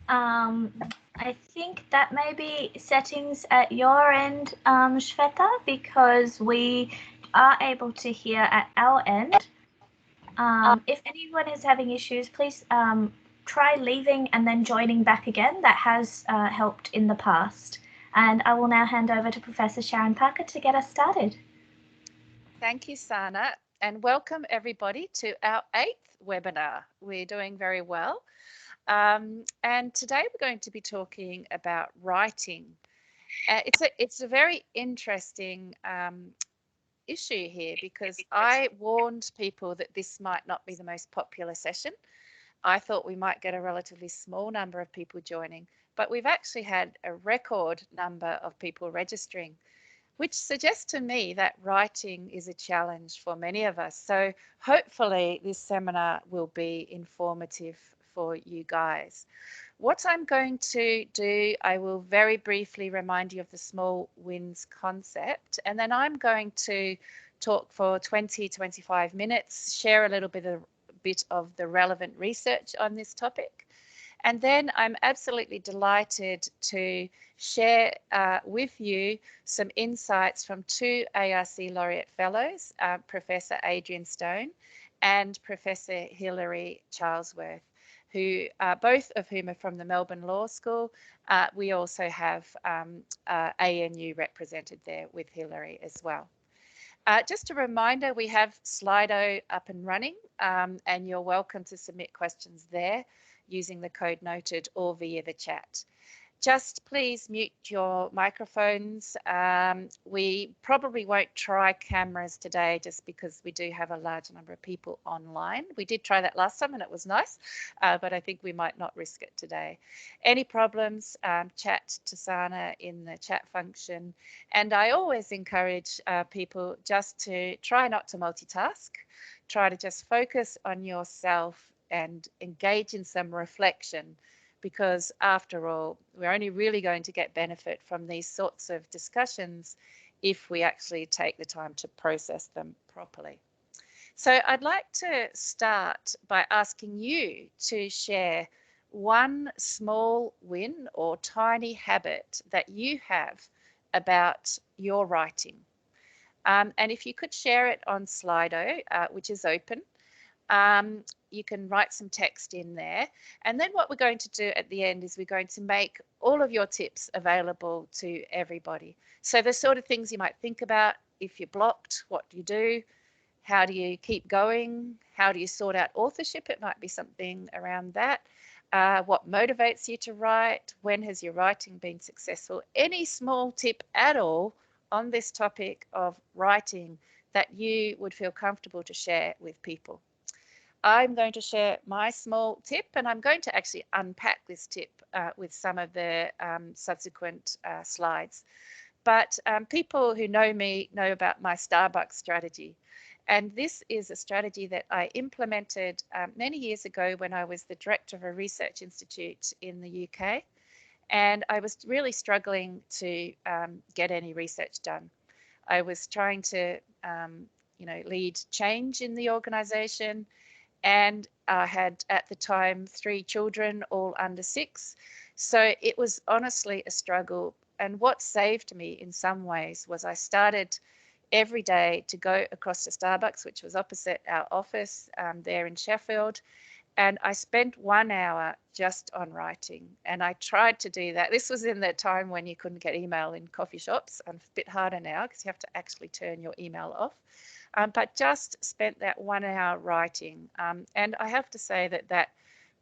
Um, I think that may be settings at your end, Shweta, because we are able to hear at our end. If anyone is having issues, please try leaving and then joining back again. That has helped in the past. And I will now hand over to Professor Sharon Parker to get us started. Thank you, Sana, and welcome everybody to our 8th webinar. We're doing very well. And today we're going to be talking about writing. It's a very interesting issue here because I warned people that this might not be the most popular session. I thought we might get a relatively small number of people joining, but we've actually had a record number of people registering, which suggests to me that writing is a challenge for many of us. So hopefully this seminar will be informative for you guys. What I'm going to do, I will very briefly remind you of the small wins concept, and then I'm going to talk for 20-25 minutes, share a little bit of the relevant research on this topic. And then I'm absolutely delighted to share with you some insights from 2 ARC Laureate Fellows, Professor Adrienne Stone and Professor Hilary Charlesworth, who both of whom are from the Melbourne Law School. We also have ANU represented there with Hilary as well. Just a reminder, we have Slido up and running, and you're welcome to submit questions there using the code noted or via the chat. Just please mute your microphones. We probably won't try cameras today just because we do have a large number of people online. We did try that last time and it was nice, but I think we might not risk it today. Any problems, chat to Sana in the chat function. And I always encourage people just to try not to multitask, try to just focus on yourself and engage in some reflection, because after all, we're only really going to get benefit from these sorts of discussions if we actually take the time to process them properly. So I'd like to start by asking you to share one small win or tiny habit that you have about your writing. And if you could share it on Slido, which is open, you can write some text in there. And then what we're going to do at the end is we're going to make all of your tips available to everybody. So the sort of things you might think about: if you're blocked, what do you do? How do you keep going? How do you sort out authorship? It might be something around that. What motivates you to write? When has your writing been successful? Any small tip at all on this topic of writing that you would feel comfortable to share with people. I'm going to share my small tip, and I'm going to actually unpack this tip with some of the subsequent slides. But people who know me know about my Starbucks strategy. And this is a strategy that I implemented many years ago when I was the director of a research institute in the UK. And I was really struggling to get any research done. I was trying to lead change in the organization, and I had at the time 3 children, all under 6. So it was honestly a struggle. And what saved me in some ways was I started every day to go across to Starbucks, which was opposite our office there in Sheffield. And I spent 1 hour just on writing. And I tried to do that. This was in the time when you couldn't get email in coffee shops. And it's a bit harder now because you have to actually turn your email off. But just spent that 1 hour writing. And I have to say that that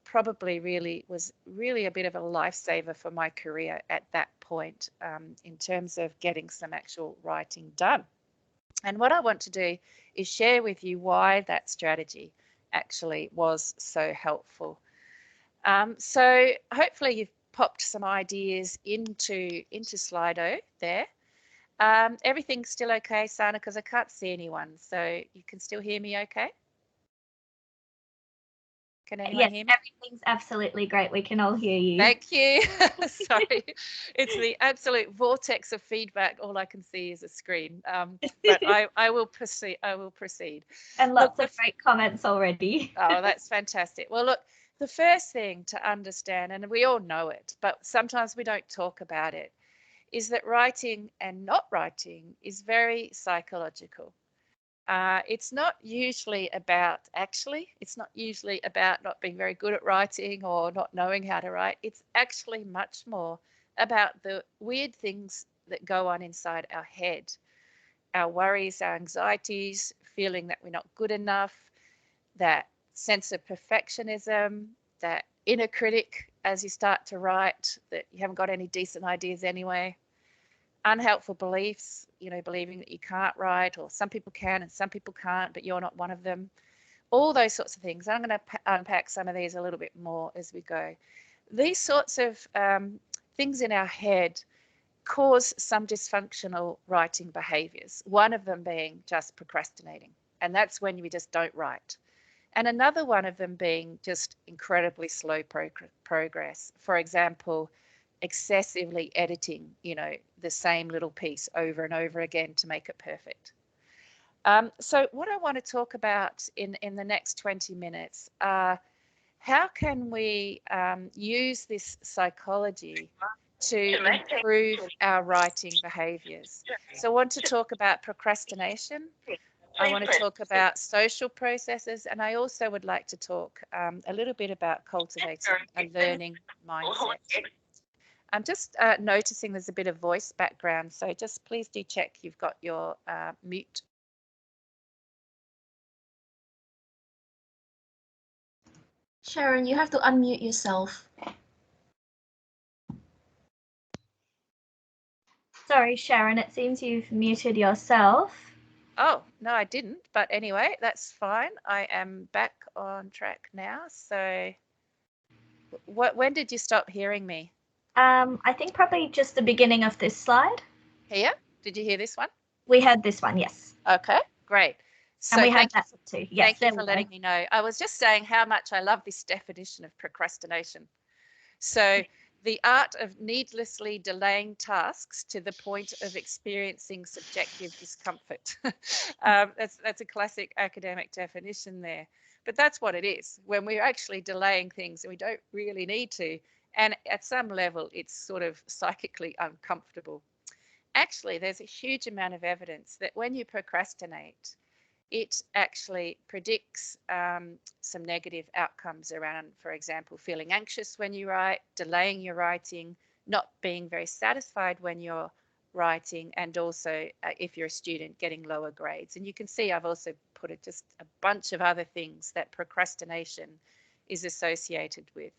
probably was a bit of a lifesaver for my career at that point in terms of getting some actual writing done. And what I want to do is share with you why that strategy actually was so helpful. So hopefully you've popped some ideas into Slido there. Everything's still okay, Sana, because I can't see anyone. So you can still hear me okay? Can anyone hear me? Yes, everything's absolutely great. We can all hear you. Thank you. Sorry, it's the absolute vortex of feedback. All I can see is a screen. But I will proceed. And lots of great comments already. Oh, that's fantastic. Well, look, The first thing to understand, and we all know it, but sometimes we don't talk about it, is that writing and not writing is very psychological. It's not usually about, it's not usually about not being very good at writing or not knowing how to write. It's actually much more about the weird things that go on inside our head, our worries, our anxieties, feeling that we're not good enough, that sense of perfectionism, that inner critic as you start to write, that you haven't got any decent ideas anyway, unhelpful beliefs, believing that you can't write, or some people can and some people can't, but you're not one of them. All those sorts of things. I'm going to unpack some of these a little bit more as we go. These sorts of things in our head cause some dysfunctional writing behaviors, one of them being just procrastinating, and that's when we just don't write. And another one of them being just incredibly slow progress. For example, excessively editing, the same little piece over and over again to make it perfect. So what I want to talk about in the next 20 minutes are how can we use this psychology to improve our writing behaviors. So I want to talk about procrastination. I want to talk about social processes, and I also would like to talk a little bit about cultivating a learning mindset. I'm just noticing there's a bit of voice background, so just please do check you've got your mute. Sharon, you have to unmute yourself. Sorry, Sharon, it seems you've muted yourself. Oh, no, I didn't. But anyway, that's fine. I am back on track now. So when did you stop hearing me? I think probably just the beginning of this slide. Here? Did you hear this one? We heard this one, yes. Okay, great. So and we had that too. Yes, thank you for letting me know. I was just saying how much I love this definition of procrastination. So the art of needlessly delaying tasks to the point of experiencing subjective discomfort. That's a classic academic definition there. But that's what it is, when we're actually delaying things and we don't really need to. And at some level, it's sort of psychically uncomfortable. Actually, there's a huge amount of evidence that when you procrastinate, it actually predicts some negative outcomes around, for example, feeling anxious when you write, delaying your writing, not being very satisfied when you're writing, and also if you're a student, getting lower grades. And you can see I've also put just a bunch of other things that procrastination is associated with.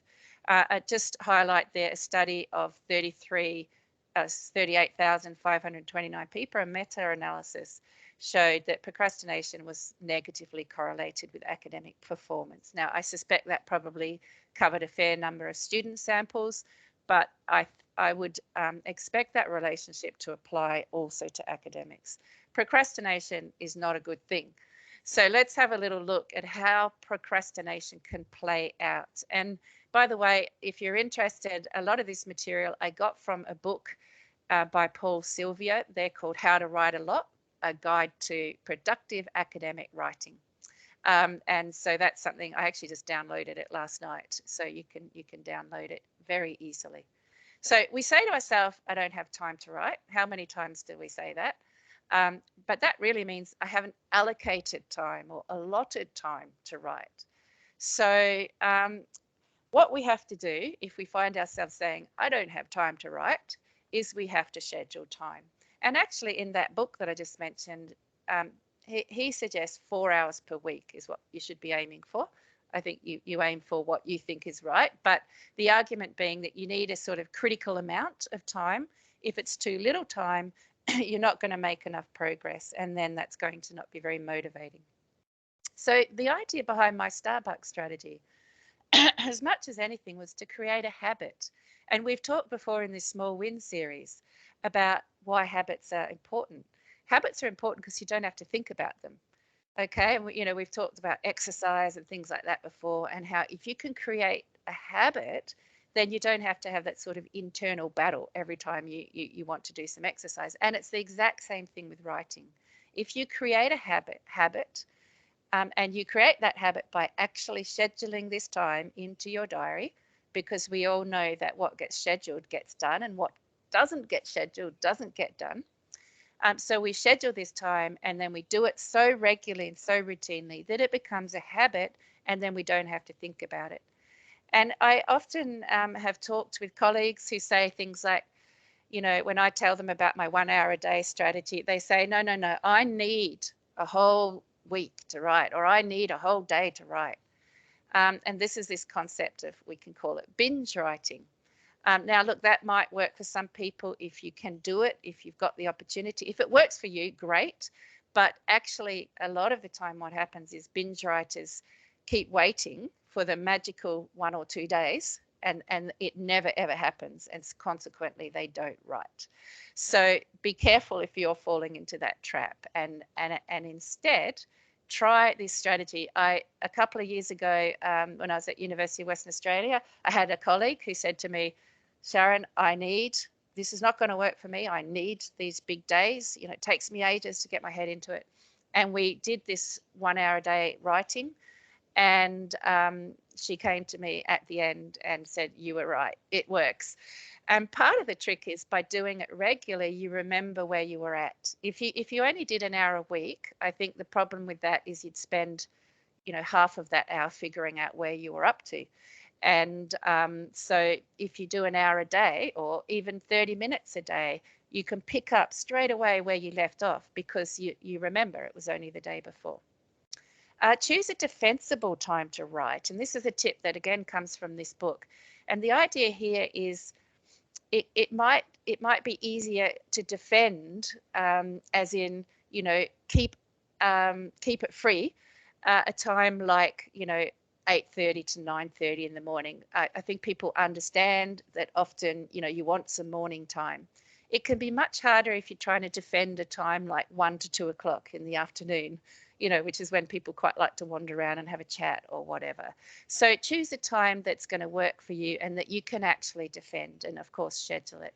I just highlight there a study of 38,529 people, a meta-analysis showed that procrastination was negatively correlated with academic performance. Now, I suspect that probably covered a fair number of student samples, but I would expect that relationship to apply also to academics. Procrastination is not a good thing. So let's have a little look at how procrastination can play out. And by the way, if you're interested, a lot of this material I got from a book by Paul Sylvia. They're called How to Write a Lot, a guide to productive academic writing. And so that's something I actually just downloaded it last night, so you can download it very easily. So we say to ourselves, I don't have time to write. How many times do we say that? But that really means I haven't allocated time or allotted time to write. So what we have to do if we find ourselves saying, I don't have time to write, is we have to schedule time. And actually in that book that I just mentioned, he suggests 4 hours per week is what you should be aiming for. I think you aim for what you think is right, but the argument being that you need a sort of critical amount of time. If it's too little time, you're not going to make enough progress, and then that's going to not be very motivating. So the idea behind my Starbucks strategy, as much as anything, was to create a habit. And we've talked before in this Small Win series about why habits are important. Habits are important because you don't have to think about them. Okay, and we've talked about exercise and things like that before, and how if you can create a habit, then you don't have to have that sort of internal battle every time you want to do some exercise. And it's the exact same thing with writing. If you create a habit, And you create that habit by actually scheduling this time into your diary, because we all know that what gets scheduled gets done and what doesn't get scheduled doesn't get done. So we schedule this time, and then we do it so regularly and so routinely that it becomes a habit, and then we don't have to think about it. And I often have talked with colleagues who say things like, when I tell them about my 1 hour a day strategy, they say, no, I need a whole week to write, or I need a whole day to write. And this is this concept of, we can call it binge writing. Now, look, that might work for some people if you can do it, if you've got the opportunity. If it works for you, great. But actually, a lot of the time what happens is binge writers keep waiting for the magical 1 or 2 days, and it never, ever happens. And consequently, they don't write. So be careful if you're falling into that trap. And instead, try this strategy. A couple of years ago, when I was at University of Western Australia, I had a colleague who said to me, Sharon, this is not going to work for me. I need these big days. It takes me ages to get my head into it. And we did this 1 hour a day writing. And she came to me at the end and said, you were right, it works. And part of the trick is, by doing it regularly, you remember where you were at. If you only did an hour a week, I think the problem with that is you'd spend, half of that hour figuring out where you were up to. And so if you do an hour a day, or even 30 minutes a day, you can pick up straight away where you left off, because you remember it was only the day before. Choose a defensible time to write. And this is a tip that again comes from this book. And the idea here is it might be easier to defend, as in, keep it free, a time like, 8:30 to 9:30 in the morning. I think people understand that often, you want some morning time. It can be much harder if you're trying to defend a time like 1 to 2 o'clock in the afternoon, which is when people quite like to wander around and have a chat or whatever. So choose a time that's going to work for you and that you can actually defend, and of course schedule it.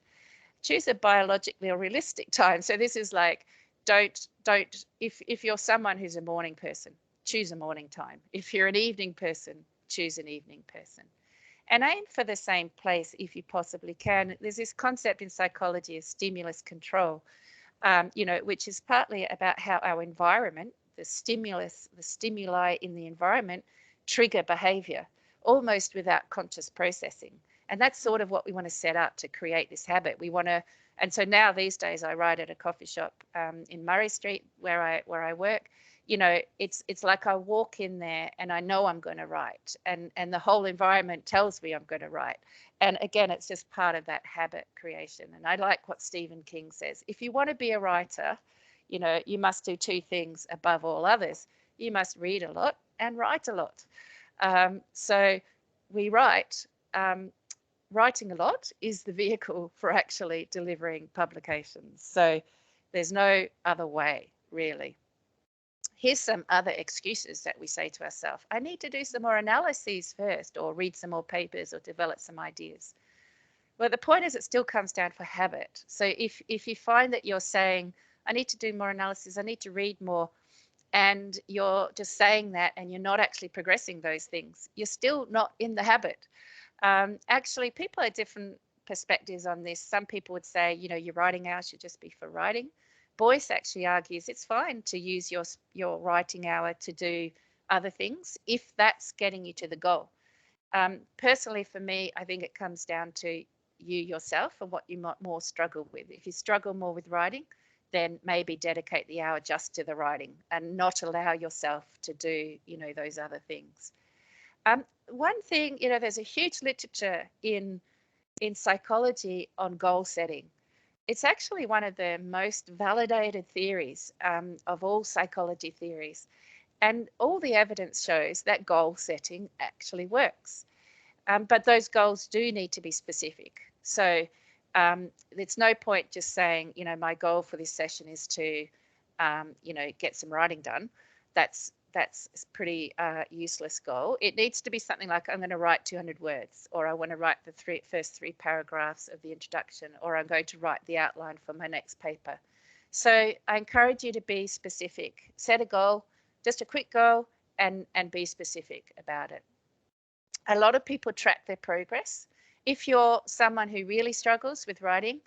Choose a biologically or realistic time. So this is like, if you're someone who's a morning person, choose a morning time. If you're an evening person, choose an evening person. And aim for the same place if you possibly can. There's this concept in psychology of stimulus control, which is partly about how our environment, the stimuli in the environment trigger behavior almost without conscious processing. And that's sort of what we want to set up to create this habit. And so now these days I write at a coffee shop in Murray Street where I work. It's like I walk in there and I know I'm going to write, and the whole environment tells me I'm going to write. And again, it's just part of that habit creation. And I like what Stephen King says. If you want to be a writer, you must do 2 things above all others. You must read a lot and write a lot. So we write. Writing a lot is the vehicle for actually delivering publications. So there's no other way, really. Here's some other excuses that we say to ourselves. I need to do some more analyses first, or read some more papers, or develop some ideas. Well, the point is, it still comes down for habit. So if you find that you're saying, I need to do more analysis, I need to read more, and you're just saying that and you're not actually progressing those things, you're still not in the habit. Actually, people have different perspectives on this. Some people would say, your writing hour should just be for writing. Boyce actually argues it's fine to use your writing hour to do other things if that's getting you to the goal. Personally, for me, I think it comes down to you yourself and what you might more struggle with. If you struggle more with writing, then maybe dedicate the hour just to the writing and not allow yourself to do, those other things. One thing, there's a huge literature in psychology on goal setting. It's actually one of the most validated theories of all psychology theories. And all the evidence shows that goal setting actually works. But those goals do need to be specific. So it's no point just saying, my goal for this session is to, get some writing done. That's a pretty useless goal. It needs to be something like, I'm going to write 200 words, or I want to write the first 3 paragraphs of the introduction, or I'm going to write the outline for my next paper. So I encourage you to be specific. Set a goal, Just a quick goal and be specific about it. A lot of people track their progress. If you're someone who really struggles with writing,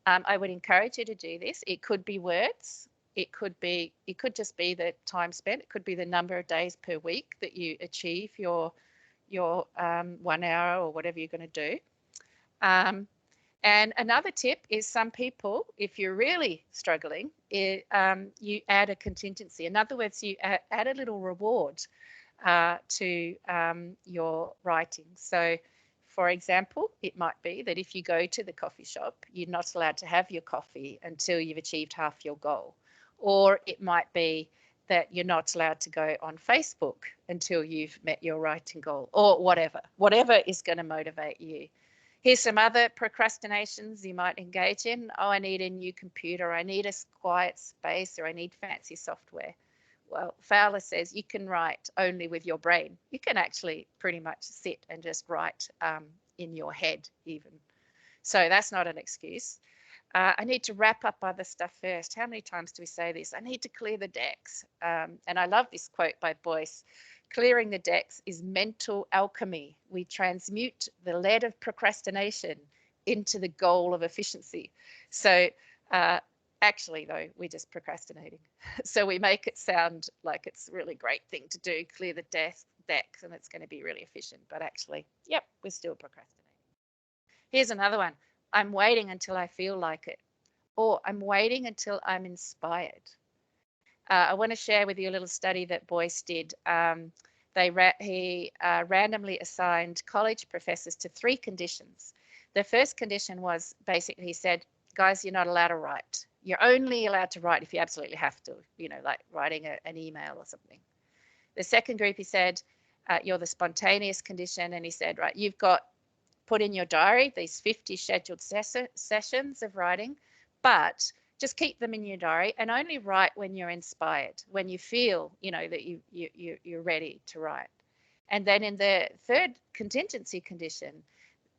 I would encourage you to do this. It could be words. It could just be the time spent. It could be the number of days per week that you achieve your 1 hour or whatever you're going to do. And another tip is some people, if you're really struggling, you add a contingency. In other words, you add a little reward to your writing. So, for example, it might be that if you go to the coffee shop, you're not allowed to have your coffee until you've achieved half your goal. Or it might be that you're not allowed to go on Facebook until you've met your writing goal, or whatever is going to motivate you. Here's some other procrastinations you might engage in. Oh, I need a new computer, I need a quiet space, or I need fancy software. Well, Fowler says you can write only with your brain. You can actually pretty much sit and just write in your head even. So that's not an excuse. I need to wrap up other stuff first. How many times do we say this? I need to clear the decks. And I love this quote by Boyce. Clearing the decks is mental alchemy. We transmute the lead of procrastination into the goal of efficiency. So actually, though, we're just procrastinating. So we make it sound like it's a really great thing to do, clear the decks, and it's going to be really efficient. But actually, yep, we're still procrastinating. Here's another one. I'm waiting until I feel like it. Or I'm waiting until I'm inspired. I want to share with you a little study that Boyce did. He randomly assigned college professors to 3 conditions. The first condition was basically he said, guys, you're not allowed to write. You're only allowed to write if you absolutely have to, like writing an email or something. The second group, he said, you're the spontaneous condition. And he said, right, you've got put in your diary these 50 scheduled sessions of writing, but just keep them in your diary and only write when you're inspired, when you feel, that you're ready to write. And then in the third contingency condition,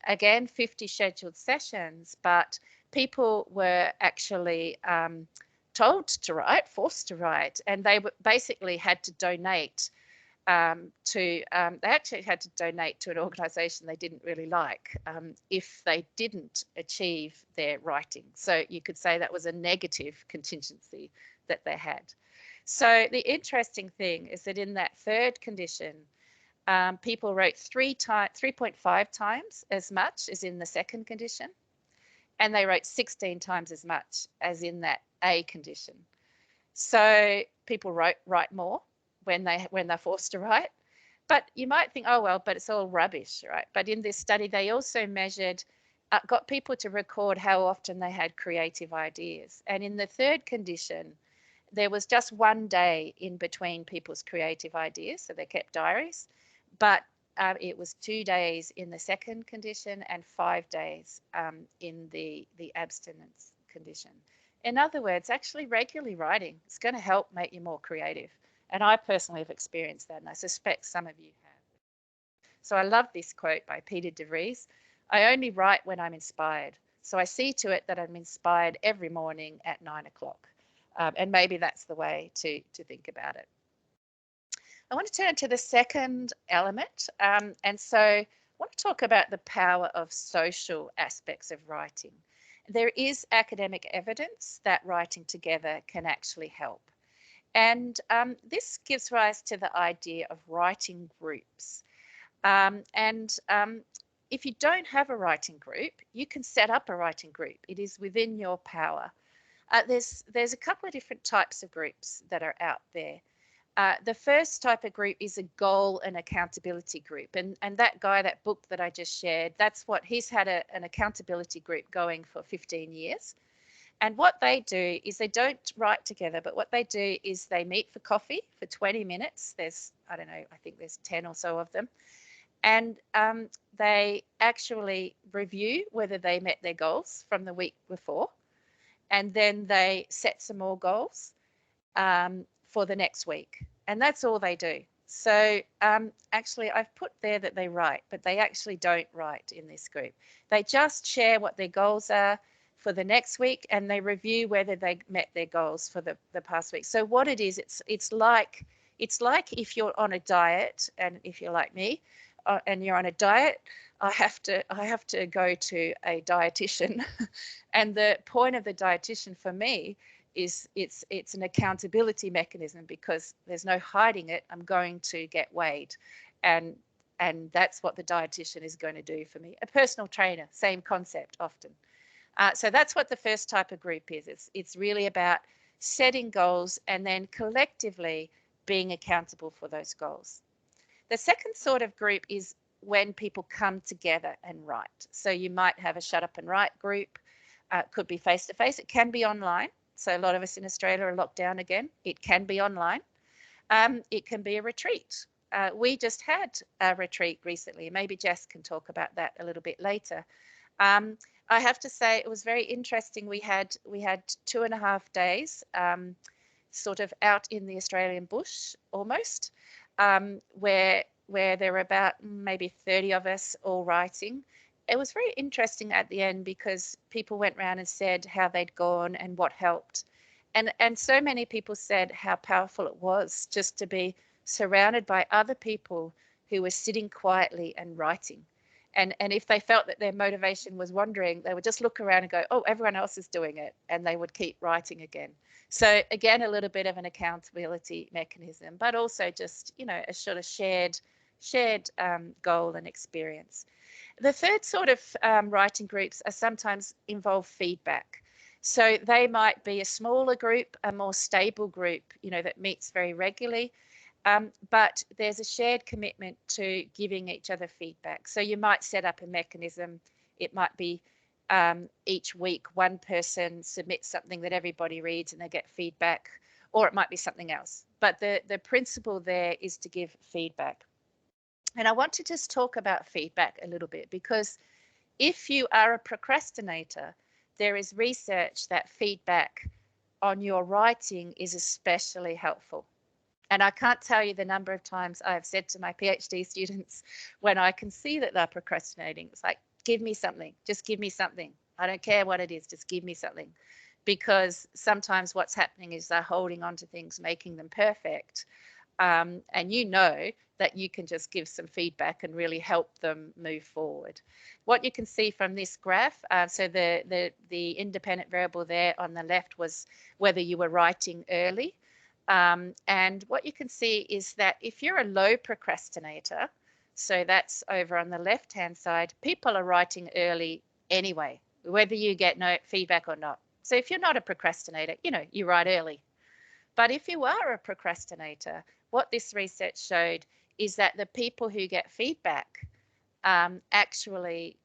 again, 50 scheduled sessions, but people were actually told to write, forced to write, and they basically had to donate they actually had to donate to an organisation they didn't really like if they didn't achieve their writing. So you could say that was a negative contingency that they had. So the interesting thing is that in that third condition, people wrote 3.5 times as much as in the second condition, and they wrote 16 times as much as in that A condition. So people write more when they're forced to write. But you might think, oh, well, but it's all rubbish, right? But in this study, they also measured, got people to record how often they had creative ideas. And in the third condition, there was just 1 day in between people's creative ideas, so they kept diaries. But it was 2 days in the second condition and 5 days in the abstinence condition. In other words, actually regularly writing is going to help make you more creative. And I personally have experienced that, and I suspect some of you have. So I love this quote by Peter de Vries. I only write when I'm inspired. So I see to it that I'm inspired every morning at 9 o'clock. And maybe that's the way to think about it. I want to turn to the second element. And so I want to talk about the power of social aspects of writing. There is academic evidence that writing together can actually help. And this gives rise to the idea of writing groups. If you don't have a writing group, you can set up a writing group. It is within your power. There's a couple of different types of groups that are out there. The first type of group is a goal and accountability group. And that book that I just shared, he's had an accountability group going for 15 years. And what they do is they don't write together, but what they do is they meet for coffee for 20 minutes. There's, I don't know, I think there's 10 or so of them. And they actually review whether they met their goals from the week before. And then they set some more goals for the next week. And that's all they do. So actually, I've put there that they write, but they actually don't write in this group. They just share what their goals are for the next week, and they review whether they met their goals for the past week. So what it is, it's like It's like if you're on a diet, and if you're like me, and you're on a diet, I have to go to a dietitian, and the point of the dietitian for me is it's an accountability mechanism, because there's no hiding it. I'm going to get weighed, and that's what the dietitian is going to do for me. A personal trainer, same concept often. So that's what the first type of group is. It's really about setting goals and then collectively being accountable for those goals. The second sort of group is when people come together and write. So you might have a shut up and write group. It could be face-to-face. It can be online. So a lot of us in Australia are locked down again. It can be online. It can be a retreat. We just had a retreat recently. Maybe Jess can talk about that a little bit later. I have to say it was very interesting. We had 2.5 days sort of out in the Australian bush almost, where there were about maybe 30 of us all writing. It was very interesting at the end, because people went around and said how they'd gone and what helped. And so many people said how powerful it was just to be surrounded by other people who were sitting quietly and writing. And if they felt that their motivation was wandering, they would just look around and go, oh, everyone else is doing it, and they would keep writing again. So again, a little bit of an accountability mechanism, but also just, a sort of shared goal and experience. The third sort of writing groups are sometimes involve feedback. So they might be a smaller group, a more stable group, that meets very regularly. But there's a shared commitment to giving each other feedback. So you might set up a mechanism. It might be each week one person submits something that everybody reads and they get feedback, or it might be something else. But the principle there is to give feedback. And I want to just talk about feedback a little bit, because if you are a procrastinator, there is research that feedback on your writing is especially helpful. And I can't tell you the number of times I've said to my PhD students when I can see that they're procrastinating, it's like, give me something, just give me something. I don't care what it is, just give me something. Because sometimes what's happening is they're holding on to things, making them perfect. And that you can just give some feedback and really help them move forward. What you can see from this graph, so the independent variable there on the left was whether you were writing early. And what you can see is that if you're a low procrastinator, so that's over on the left-hand side, people are writing early anyway, whether you get no feedback or not. So if you're not a procrastinator, you write early. But if you are a procrastinator, what this research showed is that the people who get feedback actually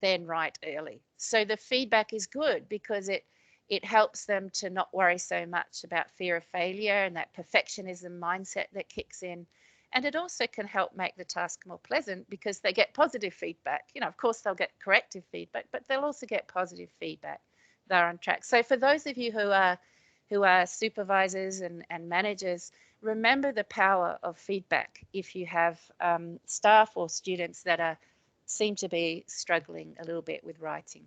then write early. So the feedback is good, because it helps them to not worry so much about fear of failure and that perfectionism mindset that kicks in. And it also can help make the task more pleasant, because they get positive feedback. Of course, they'll get corrective feedback, but they'll also get positive feedback. They're on track. So for those of you who are supervisors and managers, remember the power of feedback if you have staff or students that seem to be struggling a little bit with writing.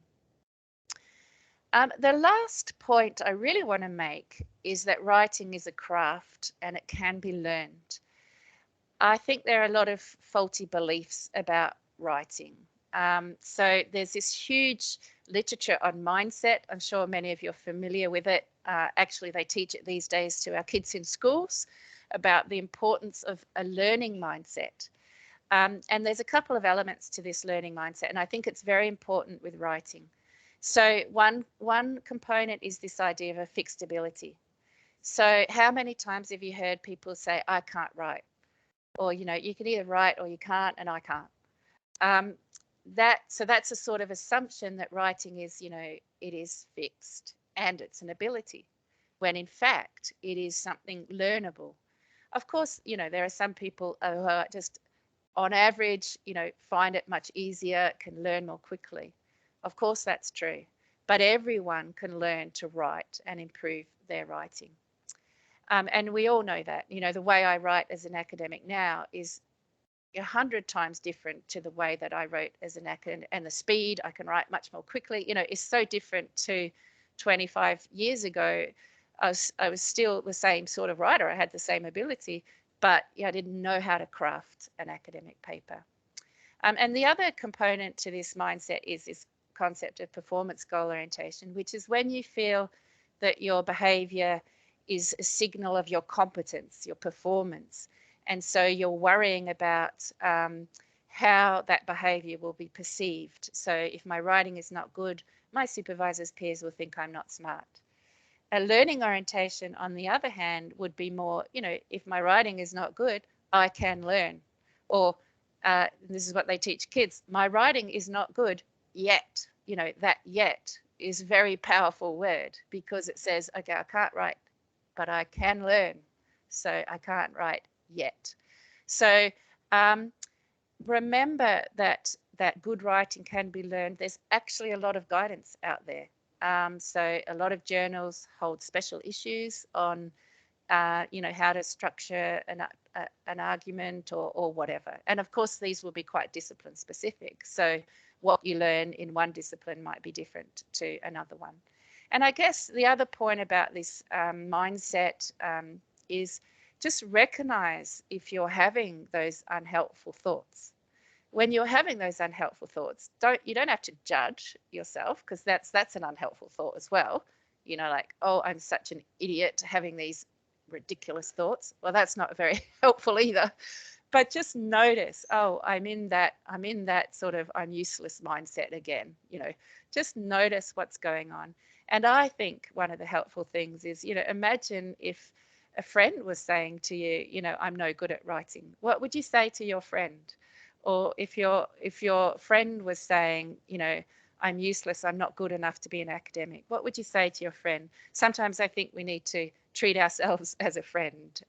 The last point I really want to make is that writing is a craft and it can be learned. I think there are a lot of faulty beliefs about writing. So there's this huge literature on mindset. I'm sure many of you are familiar with it. Actually, they teach it these days to our kids in schools about the importance of a learning mindset. And there's a couple of elements to this learning mindset, and I think it's very important with writing. So one component is this idea of a fixed ability. So how many times have you heard people say, I can't write? Or, you can either write or you can't, and I can't. So that's a sort of assumption that writing is, it is fixed and it's an ability, when in fact it is something learnable. Of course, there are some people who are just on average, find it much easier, can learn more quickly. Of course, that's true, but everyone can learn to write and improve their writing. And we all know that, the way I write as an academic now is 100 times different to the way that I wrote as an academic, and the speed I can write much more quickly, is so different to 25 years ago. I was still the same sort of writer. I had the same ability, but I didn't know how to craft an academic paper. And the other component to this mindset is this concept of performance goal orientation, which is when you feel that your behavior is a signal of your competence, your performance. And so you're worrying about how that behavior will be perceived. So if my writing is not good, my supervisor's peers will think I'm not smart. A learning orientation, on the other hand, would be more, if my writing is not good, I can learn. Or this is what they teach kids, my writing is not good yet. That yet is a very powerful word, because it says, okay, I can't write, but I can learn. So I can't write yet. So remember that good writing can be learned. There's actually a lot of guidance out there. So a lot of journals hold special issues on, how to structure an argument or whatever. And of course, these will be quite discipline specific. So what you learn in one discipline might be different to another one. And I guess the other point about this mindset is just recognize if you're having those unhelpful thoughts. When you're having those unhelpful thoughts, you don't have to judge yourself, because that's an unhelpful thought as well. Like, oh, I'm such an idiot having these ridiculous thoughts. Well, that's not very helpful either. But just notice, oh, I'm in that sort of I'm useless mindset again. Just notice what's going on. And I think one of the helpful things is, imagine if a friend was saying to you, I'm no good at writing. What would you say to your friend? Or if your friend was saying, I'm useless, I'm not good enough to be an academic, what would you say to your friend? Sometimes I think we need to treat ourselves as a friend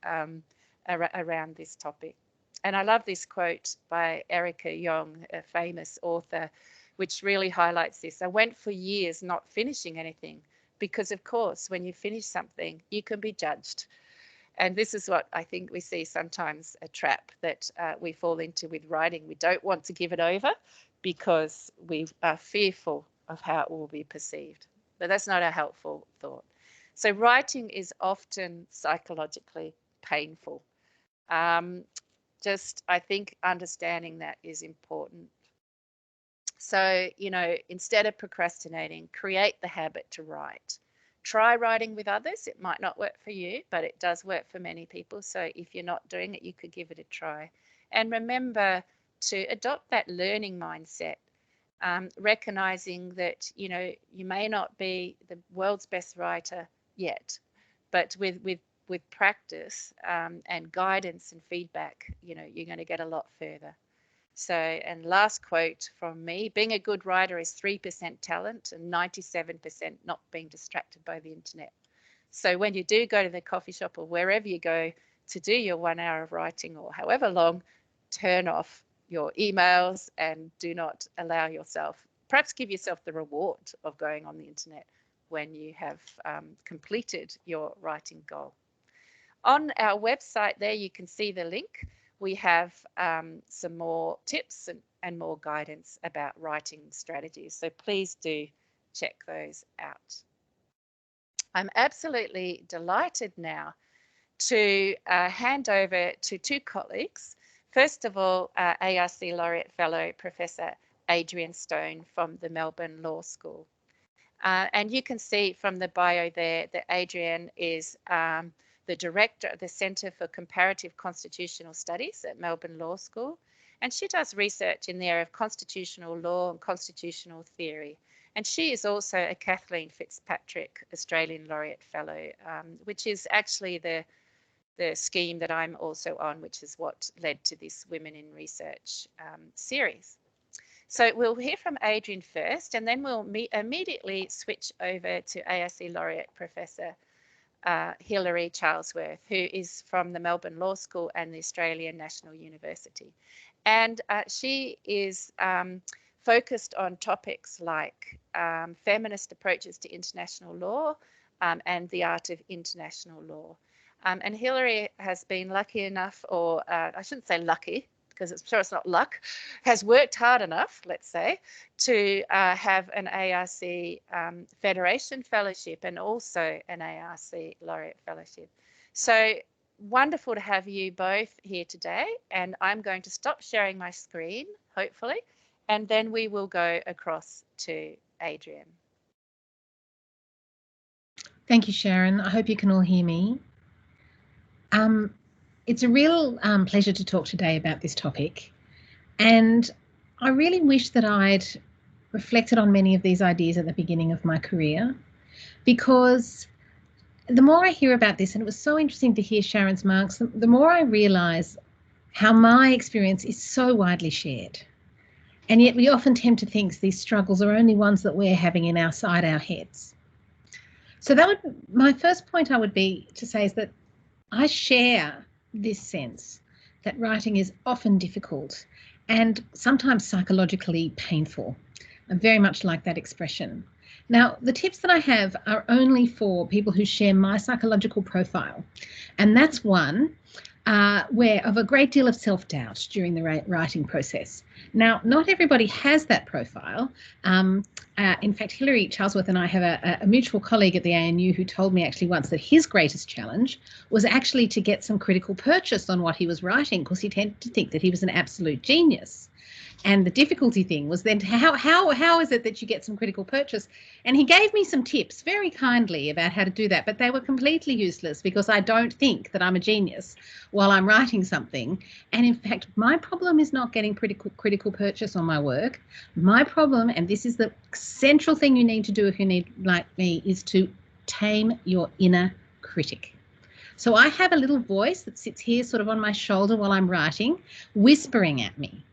around this topic. And I love this quote by Erica Young, a famous author, which really highlights this. I went for years not finishing anything because, of course, when you finish something, you can be judged. And this is what I think we see sometimes, a trap that we fall into with writing. We don't want to give it over because we are fearful of how it will be perceived. But that's not a helpful thought. So writing is often psychologically painful. I think understanding that is important. So, instead of procrastinating, create the habit to write. Try writing with others. It might not work for you, but it does work for many people. So if you're not doing it, you could give it a try. And remember to adopt that learning mindset, recognizing that, you may not be the world's best writer yet, but with practice and guidance and feedback, you're going to get a lot further. So, and last quote from me, being a good writer is 3% talent and 97% not being distracted by the internet. So when you do go to the coffee shop or wherever you go to do your 1 hour of writing or however long, turn off your emails and do not allow yourself, perhaps give yourself the reward of going on the internet when you have completed your writing goal. On our website there, you can see the link. We have some more tips and more guidance about writing strategies. So please do check those out. I'm absolutely delighted now to hand over to two colleagues. First of all, ARC Laureate Fellow, Professor Adrienne Stone from the Melbourne Law School. And you can see from the bio there that Adrienne is the director of the Centre for Comparative Constitutional Studies at Melbourne Law School, and she does research in the area of constitutional law and constitutional theory. And she is also a Kathleen Fitzpatrick Australian Laureate Fellow, which is actually the scheme that I'm also on, which is what led to this Women in Research series. So we'll hear from Adrienne first, and then we'll immediately switch over to ARC Laureate Professor Hilary Charlesworth, who is from the Melbourne Law School and the Australian National University. And she is focused on topics like feminist approaches to international law and the art of international law. And Hilary has been lucky enough, or I shouldn't say lucky, because I'm sure it's not luck, has worked hard enough, let's say, to have an ARC Federation Fellowship and also an ARC Laureate Fellowship. So wonderful to have you both here today, and I'm going to stop sharing my screen, hopefully, and then we will go across to Adrienne. Thank you, Sharon. I hope you can all hear me. It's a real pleasure to talk today about this topic, and I really wish that I'd reflected on many of these ideas at the beginning of my career, because the more I hear about this, and it was so interesting to hear Sharon's marks, the more I realise how my experience is so widely shared. And yet we often tend to think these struggles are only ones that we're having inside our heads. So my first point I would be to say is that I share this sense that writing is often difficult and sometimes psychologically painful. I very much like that expression. Now, the tips that I have are only for people who share my psychological profile. And that's one where of a great deal of self-doubt during the writing process. Now, not everybody has that profile. In fact, Hilary Charlesworth and I have a mutual colleague at the ANU who told me actually once that his greatest challenge was actually to get some critical purchase on what he was writing, because he tended to think that he was an absolute genius. And the difficulty thing was then how is it that you get some critical purchase? And he gave me some tips very kindly about how to do that, but they were completely useless because I don't think that I'm a genius while I'm writing something. And in fact, my problem is not getting critical purchase on my work. My problem, and this is the central thing you need to do if you need, like me, is to tame your inner critic. So I have a little voice that sits here sort of on my shoulder while I'm writing, whispering at me.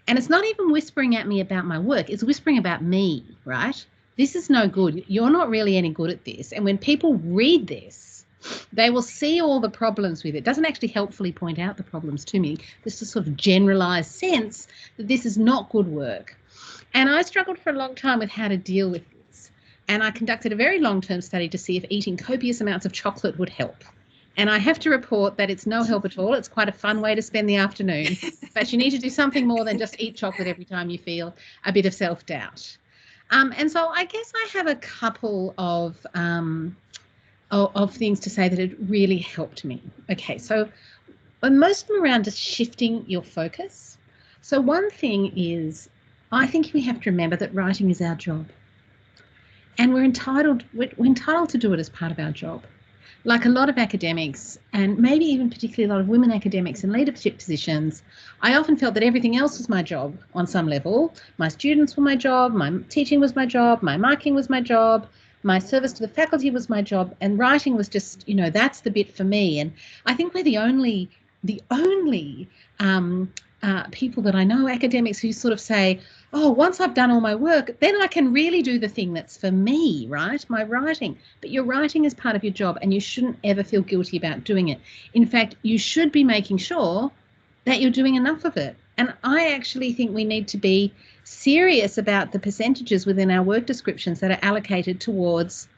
And it's not even whispering at me about my work, it's whispering about me, right? This is no good. You're not really any good at this. And when people read this, they will see all the problems with it. It doesn't actually helpfully point out the problems to me. There's a sort of generalized sense that this is not good work. And I struggled for a long time with how to deal with this. And I conducted a very long-term study to see if eating copious amounts of chocolate would help. And I have to report that it's no help at all. It's quite a fun way to spend the afternoon. But you need to do something more than just eat chocolate every time you feel a bit of self-doubt. And so I guess I have a couple of things to say that had really helped me. Okay, so most of them around just shifting your focus. So one thing is, I think we have to remember that writing is our job. And we're entitled to do it as part of our job. Like a lot of academics, and maybe even particularly a lot of women academics in leadership positions, I often felt that everything else was my job on some level. My students were my job, my teaching was my job, my marking was my job, my service to the faculty was my job, and writing was just, that's the bit for me. And I think we're the only people that I know, academics, who sort of say, oh, once I've done all my work, then I can really do the thing that's for me, right? My writing. But your writing is part of your job, and you shouldn't ever feel guilty about doing it. In fact, you should be making sure that you're doing enough of it. And I actually think we need to be serious about the percentages within our work descriptions that are allocated towards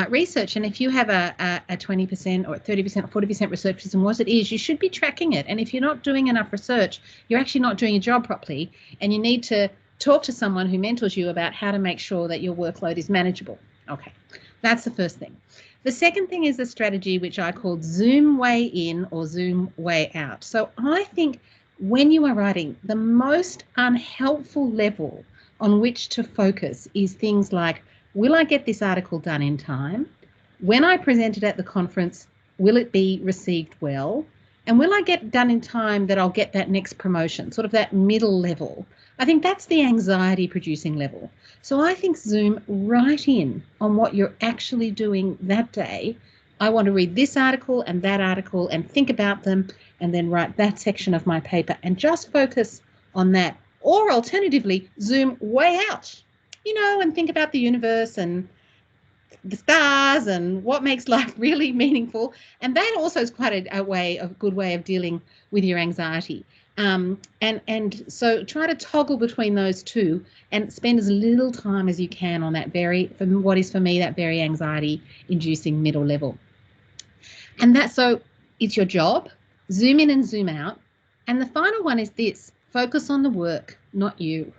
research. And if you have a 20% or 30% or 40% research system, what it is, you should be tracking it. And if you're not doing enough research, you're actually not doing your job properly, and you need to talk to someone who mentors you about how to make sure that your workload is manageable. Okay, that's the first thing. The second thing is a strategy which I called Zoom way in or Zoom way out. So I think when you are writing, the most unhelpful level on which to focus is things like, will I get this article done in time? When I present it at the conference, will it be received well? And will I get done in time that I'll get that next promotion, sort of that middle level? I think that's the anxiety producing level. So I think zoom right in on what you're actually doing that day. I want to read this article and think about them, and then write that section of my paper and just focus on that. Or alternatively, zoom way out, and think about the universe and the stars and what makes life really meaningful. And that also is quite a good way of dealing with your anxiety. And so try to toggle between those two and spend as little time as you can on that what is for me, that very anxiety inducing middle level. And so it's your job, zoom in and zoom out. And the final one is this: focus on the work, not you,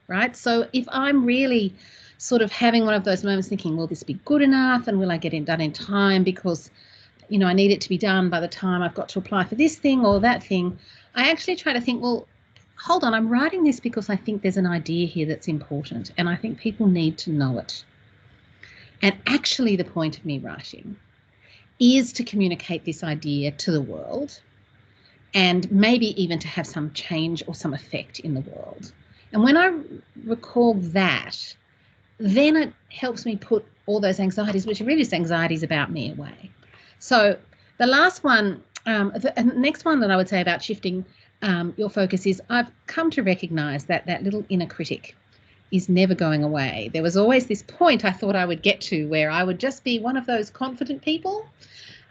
right? So if I'm really sort of having one of those moments thinking, will this be good enough? And will I get it done in time? Because, I need it to be done by the time I've got to apply for this thing or that thing, I actually try to think, well, hold on, I'm writing this because I think there's an idea here that's important and I think people need to know it. And actually the point of me writing is to communicate this idea to the world and maybe even to have some change or some effect in the world. And when I recall that, then it helps me put all those anxieties, which are really just anxieties about me, away. So the last one, the next one that I would say about shifting your focus is I've come to recognise that that little inner critic is never going away. There was always this point I thought I would get to where I would just be one of those confident people,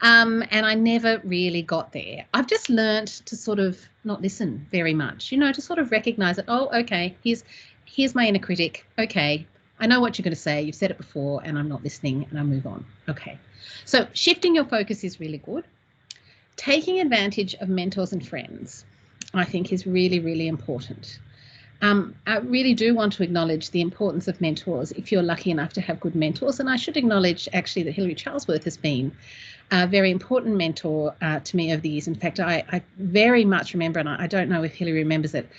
and I never really got there. I've just learned to sort of not listen very much, to sort of recognise that, oh, okay, here's my inner critic. Okay, I know what you're going to say. You've said it before and I'm not listening, and I move on. Okay, so shifting your focus is really good. Taking advantage of mentors and friends, I think, is really, really important. I really do want to acknowledge the importance of mentors if you're lucky enough to have good mentors. And I should acknowledge actually that Hilary Charlesworth has been a very important mentor to me over the years. In fact, I very much remember, and I don't know if Hilary remembers it,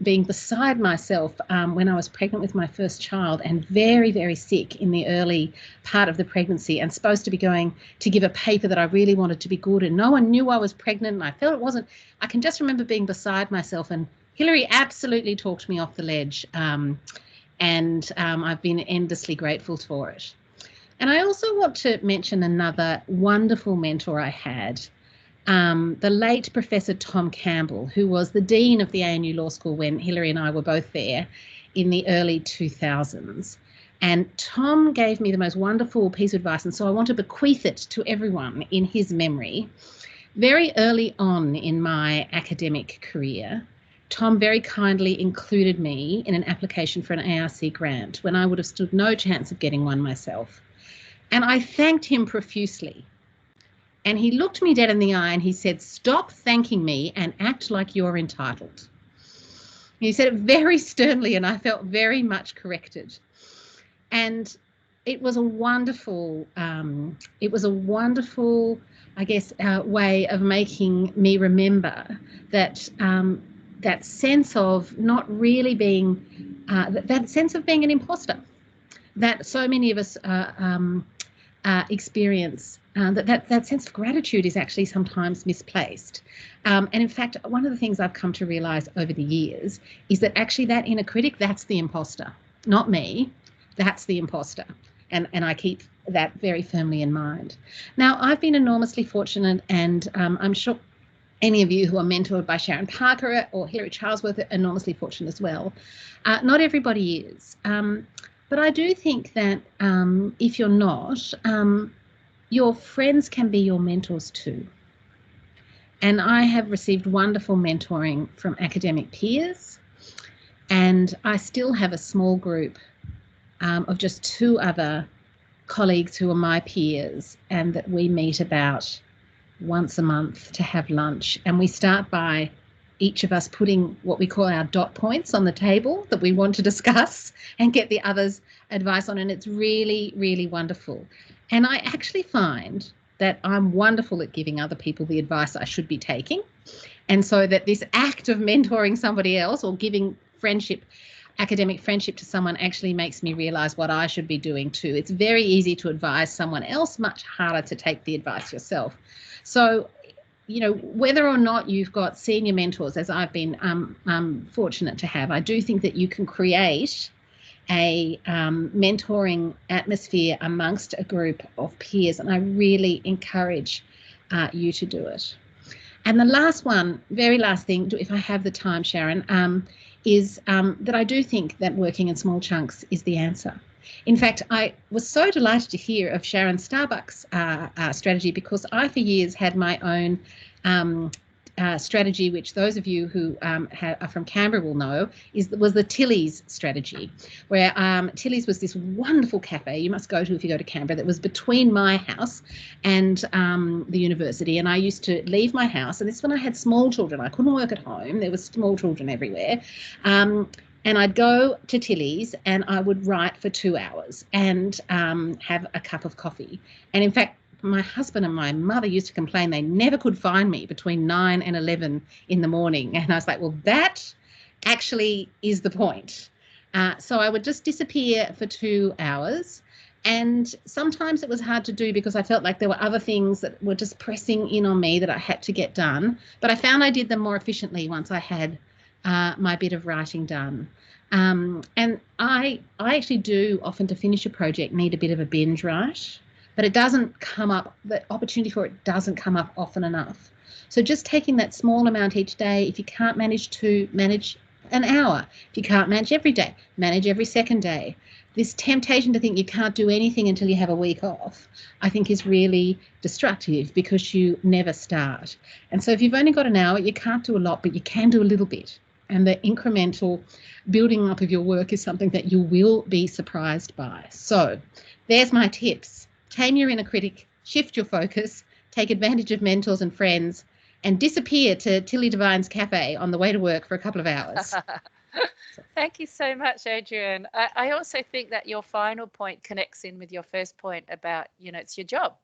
being beside myself when I was pregnant with my first child and very, very sick in the early part of the pregnancy and supposed to be going to give a paper that I really wanted to be good, and no one knew I was pregnant and I felt it wasn't. I can just remember being beside myself, and Hilary absolutely talked me off the ledge, and I've been endlessly grateful for it. And I also want to mention another wonderful mentor I had, the late Professor Tom Campbell, who was the Dean of the ANU Law School when Hilary and I were both there in the early 2000s. And Tom gave me the most wonderful piece of advice, and so I want to bequeath it to everyone in his memory. Very early on in my academic career, Tom very kindly included me in an application for an ARC grant when I would have stood no chance of getting one myself. And I thanked him profusely. And he looked me dead in the eye and he said, "Stop thanking me and act like you're entitled." He said it very sternly, and I felt very much corrected. And it was a wonderful, I guess, way of making me remember that that sense of not really being, that sense of being an imposter that so many of us experience, that sense of gratitude is actually sometimes misplaced. And in fact, one of the things I've come to realise over the years is that actually that inner critic, that's the imposter, not me, that's the imposter. And I keep that very firmly in mind. Now, I've been enormously fortunate, and I'm sure any of you who are mentored by Sharon Parker or Hilary Charlesworth are enormously fortunate as well. Not everybody is. But I do think that if you're not, your friends can be your mentors too. And I have received wonderful mentoring from academic peers, and I still have a small group of just 2 other colleagues who are my peers, and that we meet about once a month to have lunch. And we start by each of us putting what we call our dot points on the table that we want to discuss and get the others' advice on. And it's really, really wonderful. And I actually find that I'm wonderful at giving other people the advice I should be taking. And so that this act of mentoring somebody else or giving friendship, academic friendship to someone, actually makes me realise what I should be doing too. It's very easy to advise someone else, much harder to take the advice yourself. So, whether or not you've got senior mentors, as I've been fortunate to have, I do think that you can create a mentoring atmosphere amongst a group of peers, and I really encourage you to do it. And the last one, very last thing, if I have the time, Sharon, is that I do think that working in small chunks is the answer. In fact, I was so delighted to hear of Sharon's Starbucks strategy, because I for years had my own strategy, which those of you who are from Canberra will know was the Tilly's strategy, where Tilly's was this wonderful cafe you must go to if you go to Canberra that was between my house and the university. And I used to leave my house, and this is when I had small children. I couldn't work at home. There was small children everywhere. And I'd go to Tilly's and I would write for 2 hours and have a cup of coffee. And in fact, my husband and my mother used to complain they never could find me between 9 and 11 in the morning. And I was like, well, that actually is the point. So I would just disappear for 2 hours. And sometimes it was hard to do because I felt like there were other things that were just pressing in on me that I had to get done. But I found I did them more efficiently once I had my bit of writing done. And I actually do often, to finish a project, need a bit of a binge write, but it doesn't come up, the opportunity for it doesn't come up often enough. So just taking that small amount each day, if you can't manage to manage an hour, if you can't manage every day, manage every second day. This temptation to think you can't do anything until you have a week off, I think is really destructive because you never start. And so if you've only got an hour, you can't do a lot, but you can do a little bit. And the incremental building up of your work is something that you will be surprised by. So there's my tips. Tame your inner critic, shift your focus, take advantage of mentors and friends, and disappear to Tilly Devine's cafe on the way to work for a couple of hours. Thank you so much, Adrienne. I also think that your final point connects in with your first point about, it's your job.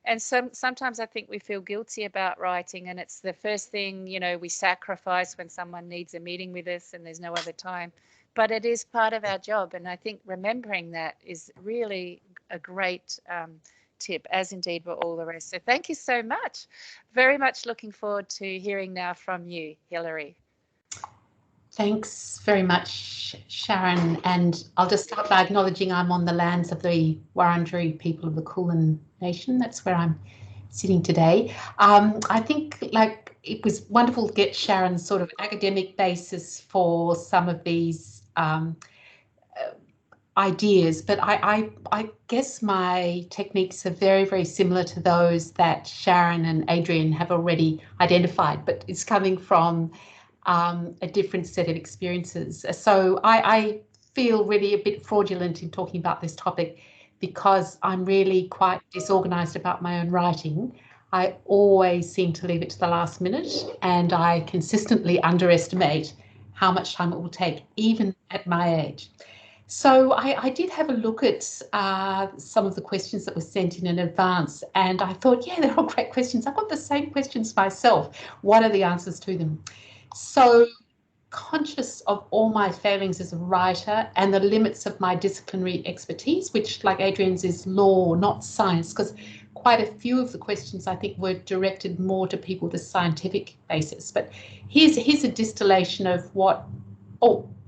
And sometimes I think we feel guilty about writing, and it's the first thing, we sacrifice when someone needs a meeting with us and there's no other time. But it is part of our job. And I think remembering that is really a great tip, as indeed were all the rest. So thank you so much. Very much looking forward to hearing now from you, Hilary. Thanks very much, Sharon. And I'll just start by acknowledging I'm on the lands of the Wurundjeri people of the Kulin Nation. That's where I'm sitting today. I think it was wonderful to get Sharon's sort of academic basis for some of these ideas, but I guess my techniques are very, very similar to those that Sharon and Adrienne have already identified, but it's coming from a different set of experiences. So I feel really a bit fraudulent in talking about this topic because I'm really quite disorganized about my own writing. I always seem to leave it to the last minute, and I consistently underestimate how much time it will take, even at my age. So I did have a look at some of the questions that were sent in advance, and I thought, yeah, they're all great questions. I've got the same questions myself. What are the answers to them? So conscious of all my failings as a writer and the limits of my disciplinary expertise, which, like Adrienne's, is law, not science, because quite a few of the questions I think were directed more to people with a scientific basis. But here's a distillation of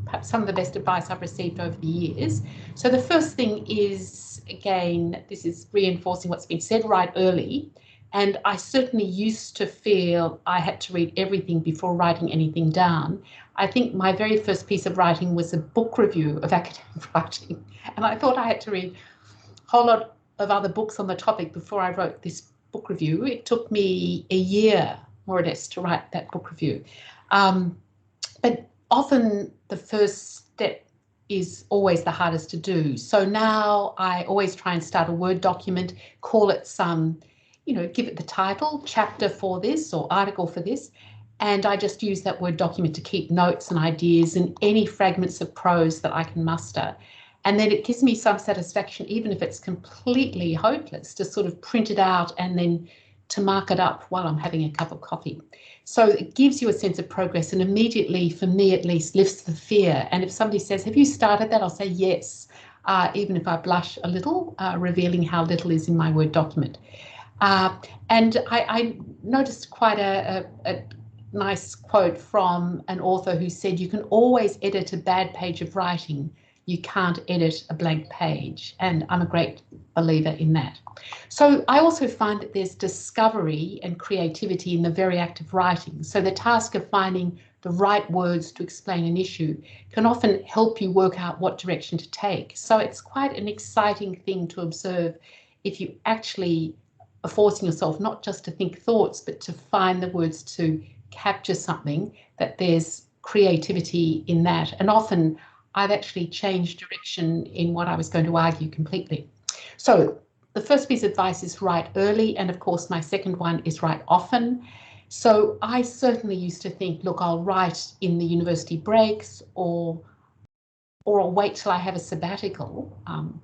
perhaps some of the best advice I've received over the years. So the first thing is, again, this is reinforcing what's been said, write early. And I certainly used to feel I had to read everything before writing anything down. I think my very first piece of writing was a book review of academic writing. And I thought I had to read a whole lot of other books on the topic before I wrote this book review. It took me a year, more or less, to write that book review. But often the first step is always the hardest to do. So now I always try and start a Word document, call it give it the title, chapter for this or article for this, and I just use that Word document to keep notes and ideas and any fragments of prose that I can muster. And then it gives me some satisfaction, even if it's completely hopeless, to sort of print it out and then to mark it up while I'm having a cup of coffee. So it gives you a sense of progress and immediately, for me at least, lifts the fear. And if somebody says, have you started that? I'll say yes, even if I blush a little, revealing how little is in my Word document. And I noticed quite a nice quote from an author who said, you can always edit a bad page of writing. You can't edit a blank page. And I'm a great believer in that. So I also find that there's discovery and creativity in the very act of writing. So the task of finding the right words to explain an issue can often help you work out what direction to take. So it's quite an exciting thing to observe if you actually are forcing yourself not just to think thoughts, but to find the words to capture something, that there's creativity in that. And often I've actually changed direction in what I was going to argue completely. So the first piece of advice is write early. And of course, my second one is write often. So I certainly used to think, look, I'll write in the university breaks or or I'll wait till I have a sabbatical,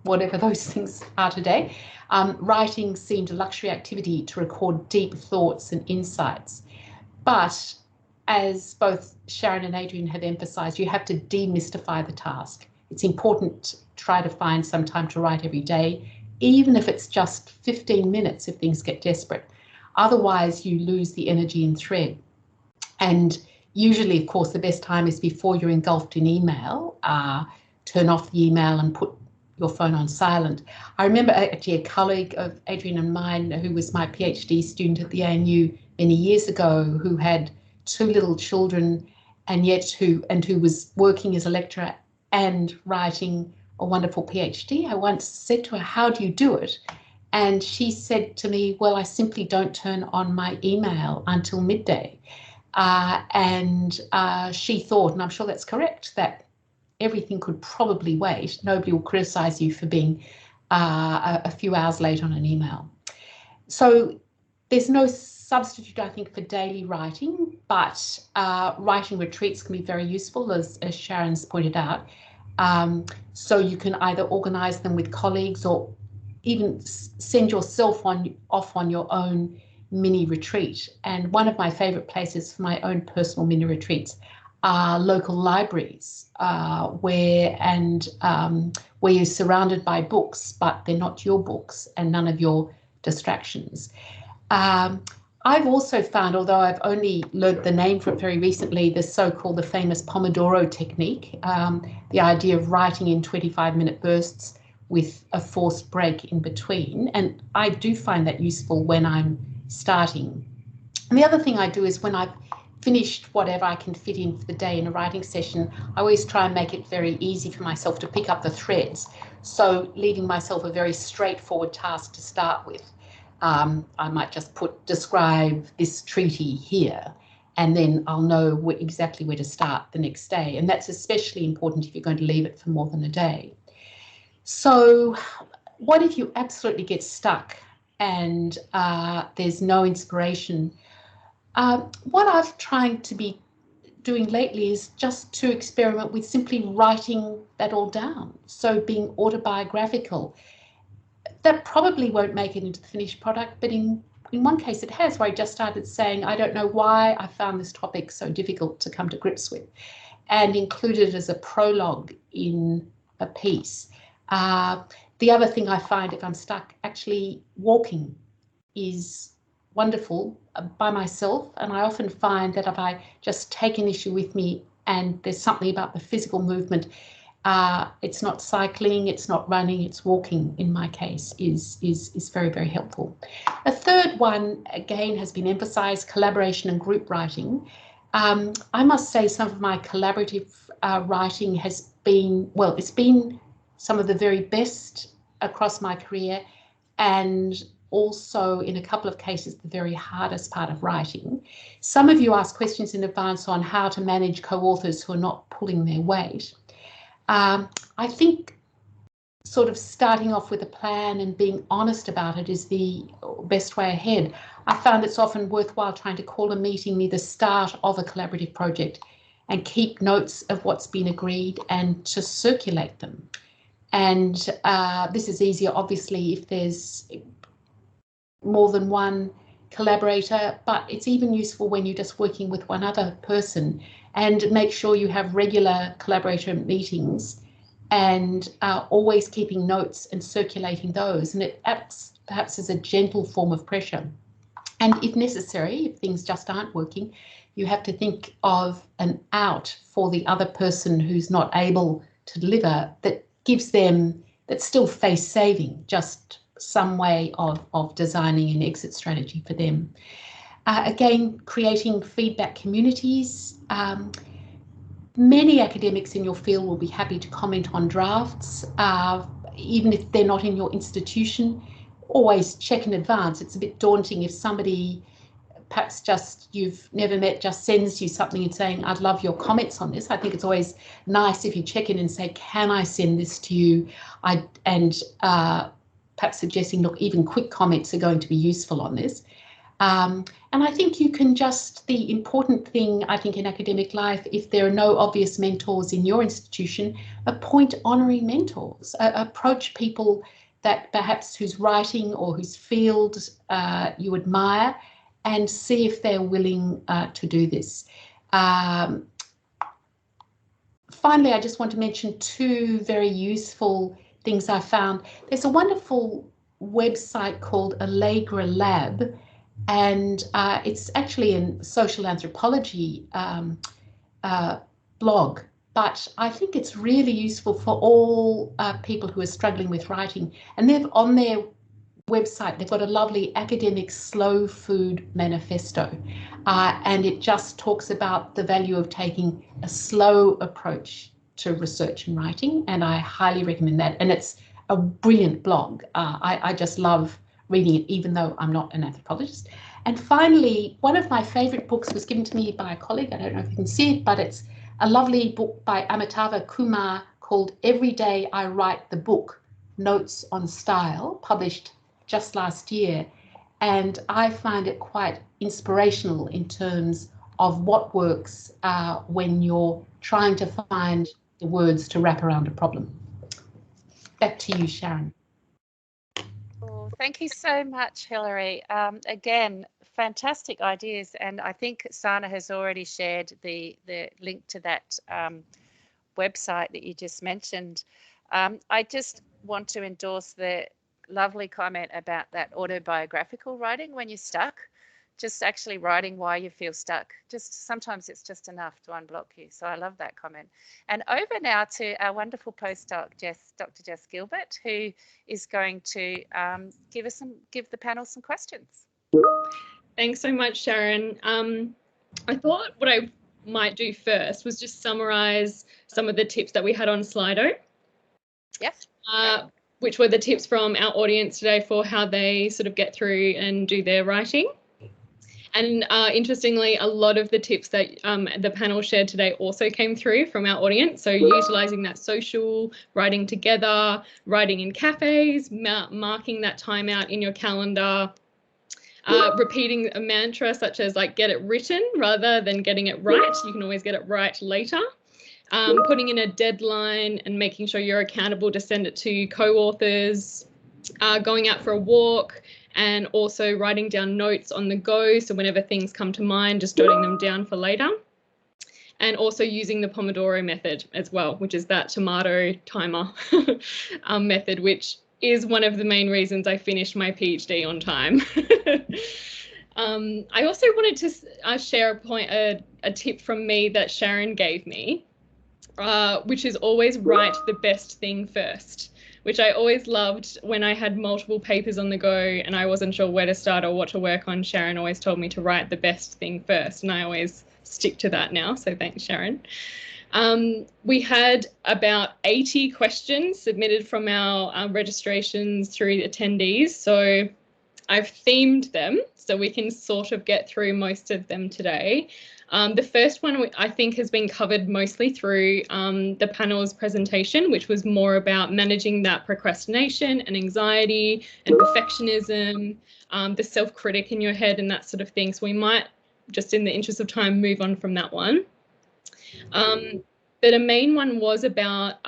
whatever those things are today. Writing seemed a luxury activity to record deep thoughts and insights. But as both Sharon and Adrienne have emphasised, you have to demystify the task. It's important to try to find some time to write every day, even if it's just 15 minutes if things get desperate. Otherwise, you lose the energy and thread. And usually, of course, the best time is before you're engulfed in email. Turn off the email and put your phone on silent. I remember actually a colleague of Adrienne and mine who was my PhD student at the ANU many years ago, who had 2 little children and who was working as a lecturer and writing a wonderful PhD. I once said to her, "How do you do it?" And she said to me, "Well, I simply don't turn on my email until midday." She thought, and I'm sure that's correct, that everything could probably wait. Nobody will criticise you for being a few hours late on an email. So there's no substitute, I think, for daily writing, but writing retreats can be very useful, as Sharon's pointed out. So you can either organise them with colleagues or even send yourself off on your own mini retreat. And one of my favourite places for my own personal mini retreats are local libraries, where you're surrounded by books, but they're not your books and none of your distractions. I've also found, although I've only learned the name for it very recently, the famous Pomodoro Technique, the idea of writing in 25-minute bursts with a forced break in between. And I do find that useful when I'm starting. And the other thing I do is when I've finished whatever I can fit in for the day in a writing session, I always try and make it very easy for myself to pick up the threads. So leaving myself a very straightforward task to start with. I might just describe this treaty here, and then I'll know exactly where to start the next day. And that's especially important if you're going to leave it for more than a day. So what if you absolutely get stuck and there's no inspiration? What I've tried to be doing lately is just to experiment with simply writing that all down. So being autobiographical. That probably won't make it into the finished product, but in one case it has, where I just started saying, I don't know why I found this topic so difficult to come to grips with, and included it as a prologue in a piece. The other thing I find if I'm stuck, actually walking is wonderful by myself, and I often find that if I just take an issue with me and there's something about the physical movement, it's not cycling, it's not running, it's walking in my case, is very, very helpful. A third one, again, has been emphasised, collaboration and group writing. I must say some of my collaborative writing has been, well, it's been some of the very best across my career, and also in a couple of cases the very hardest part of writing. Some of you asked questions in advance on how to manage co-authors who are not pulling their weight. I think sort of starting off with a plan and being honest about it is the best way ahead. I found it's often worthwhile trying to call a meeting near the start of a collaborative project and keep notes of what's been agreed and to circulate them. And this is easier, obviously, if there's more than one collaborator, but it's even useful when you're just working with one other person. And make sure you have regular collaborator meetings and always keeping notes and circulating those. And it acts perhaps as a gentle form of pressure. And if necessary, if things just aren't working, you have to think of an out for the other person who's not able to deliver that gives them, that's still face saving, just some way of designing an exit strategy for them. Again, creating feedback communities. Many academics in your field will be happy to comment on drafts, even if they're not in your institution. Always check in advance. It's a bit daunting if somebody, perhaps just you've never met, just sends you something and saying, I'd love your comments on this. I think it's always nice if you check in and say, can I send this to you? Perhaps suggesting, look, even quick comments are going to be useful on this. And I think you can the important thing, I think, in academic life, if there are no obvious mentors in your institution, appoint honorary mentors, approach people that perhaps whose writing or whose field you admire, and see if they're willing to do this. Finally, I just want to mention two very useful things I found. There's a wonderful website called Allegra Lab, and it's actually a social anthropology blog, but I think it's really useful for all people who are struggling with writing. And they've on their website, they've got a lovely academic slow food manifesto, and it just talks about the value of taking a slow approach to research and writing, and I highly recommend that. And it's a brilliant blog. I just love reading it, even though I'm not an anthropologist. And finally, one of my favorite books was given to me by a colleague. I don't know if you can see it, but it's a lovely book by Amitava Kumar called Every Day I Write the Book, Notes on Style, published just last year. And I find it quite inspirational in terms of what works when you're trying to find the words to wrap around a problem. Back to you, Sharon. Well, thank you so much, Hilary. Again, fantastic ideas, and I think Sana has already shared the link to that website that you just mentioned. I just want to endorse the lovely comment about that autobiographical writing when you're stuck. Just actually writing why you feel stuck. Just sometimes it's just enough to unblock you. So I love that comment. And over now to our wonderful postdoc, Dr. Jess Gilbert, who is going to give the panel some questions. Thanks so much, Sharon. I thought what I might do first was just summarize some of the tips that we had on Slido. Yes. Which were the tips from our audience today for how they sort of get through and do their writing. And interestingly, a lot of the tips that the panel shared today also came through from our audience. So utilising that social, writing together, writing in cafes, marking that time out in your calendar, repeating a mantra such as like get it written rather than getting it right. You can always get it right later. Putting in a deadline and making sure you're accountable to send it to co-authors, going out for a walk, and also writing down notes on the go. So whenever things come to mind, just jotting them down for later. And also using the Pomodoro method as well, which is that tomato timer method, which is one of the main reasons I finished my PhD on time. I also wanted to share a tip from me that Sharon gave me, which is always write the best thing first, which I always loved when I had multiple papers on the go and I wasn't sure where to start or what to work on. Sharon always told me to write the best thing first, and I always stick to that now. So thanks, Sharon. We had about 80 questions submitted from our registrations through the attendees. So I've themed them so we can sort of get through most of them today. The first one I think has been covered mostly through the panel's presentation, which was more about managing that procrastination and anxiety and perfectionism, the self-critic in your head and that sort of thing. So we might, just in the interest of time, move on from that one. But a main one was about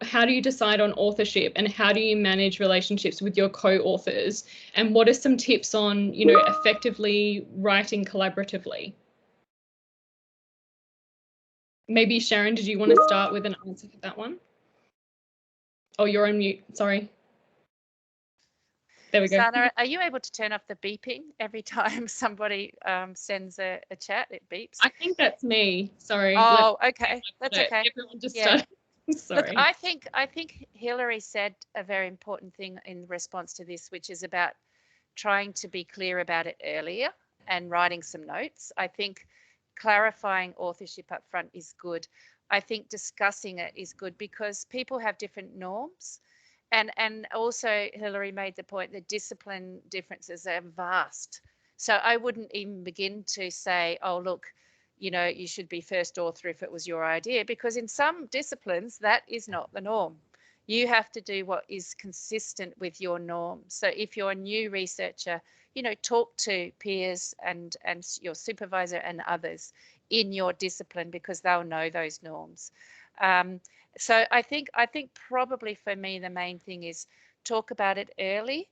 how do you decide on authorship and how do you manage relationships with your co-authors, and what are some tips on, you know, effectively writing collaboratively? Maybe Sharon, did you want to start with an answer for that one? Oh, you're on mute, sorry. There we go. Sana, are you able to turn off the beeping every time somebody sends a chat? It beeps. I think that's me. Sorry. Oh, okay. That's okay. Everyone just started. Sorry. Look, I think Hilary said a very important thing in response to this, which is about trying to be clear about it earlier and writing some notes. I think clarifying authorship up front is good. I think discussing it is good because people have different norms. And also Hilary made the point that discipline differences are vast. So I wouldn't even begin to say, oh, look, you know, you should be first author if it was your idea, because in some disciplines that is not the norm. You have to do what is consistent with your norms. So if you're a new researcher, talk to peers and your supervisor and others in your discipline, because they'll know those norms. So I think probably for me, the main thing is talk about it early.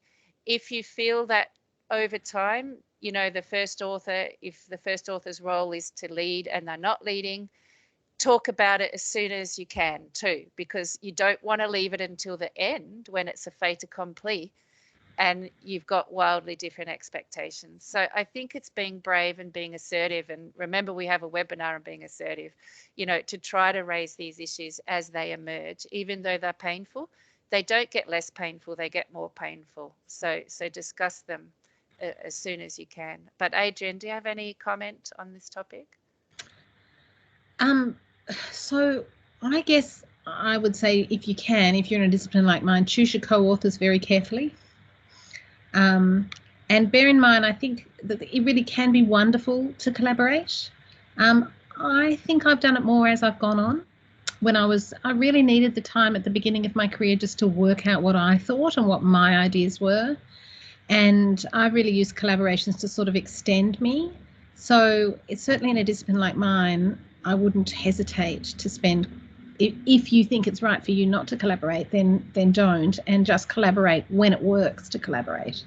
If you feel that over time, the first author, if the first author's role is to lead and they're not leading, talk about it as soon as you can too, because you don't want to leave it until the end when it's a fait accompli and you've got wildly different expectations. So I think it's being brave and being assertive. And remember, we have a webinar on being assertive, to try to raise these issues as they emerge. Even though they're painful, they don't get less painful, they get more painful. So discuss them as soon as you can. But Adrienne, do you have any comment on this topic? So I guess I would say, if you can, if you're in a discipline like mine, choose your co-authors very carefully. And bear in mind, I think that it really can be wonderful to collaborate. I think I've done it more as I've gone on. I really needed the time at the beginning of my career just to work out what I thought and what my ideas were. And I really used collaborations to sort of extend me. So it's certainly in a discipline like mine, I wouldn't hesitate to spend, if you think it's right for you not to collaborate, then don't, and just collaborate when it works to collaborate.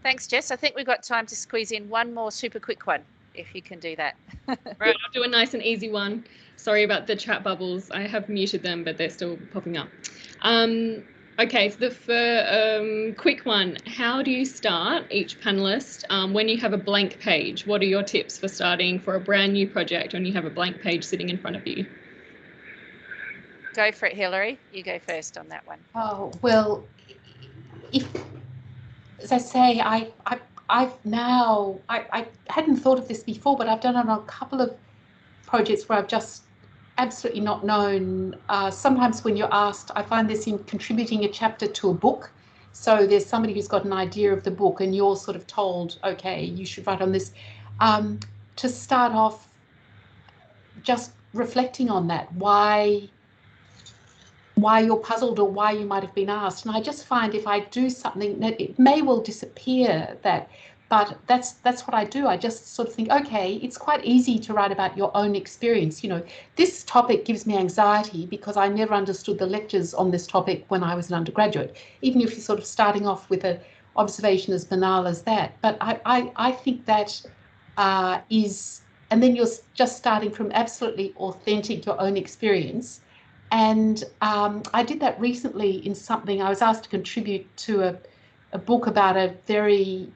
Thanks, Jess. I think we've got time to squeeze in one more super quick one, if you can do that. Right, I'll do a nice and easy one. Sorry about the chat bubbles. I have muted them, but they're still popping up. Okay, so the quick one. How do you start each panelist when you have a blank page? What are your tips for starting for a brand new project when you have a blank page sitting in front of you? Go for it, Hilary. You go first on that one. Oh, well, as I say, I hadn't thought of this before, but I've done it on a couple of projects where I've just absolutely not known. Sometimes when you're asked, I find this in contributing a chapter to a book. So there's somebody who's got an idea of the book and you're sort of told, okay, you should write on this. To start off, just reflecting on that, why you're puzzled or why you might have been asked. And I just find if I do something, that it may well disappear, but that's what I do. I just sort of think, okay, it's quite easy to write about your own experience. This topic gives me anxiety because I never understood the lectures on this topic when I was an undergraduate, even if you're sort of starting off with an observation as banal as that. But I think that is, and then you're just starting from absolutely authentic, your own experience. And I did that recently in something. I was asked to contribute to a book about a very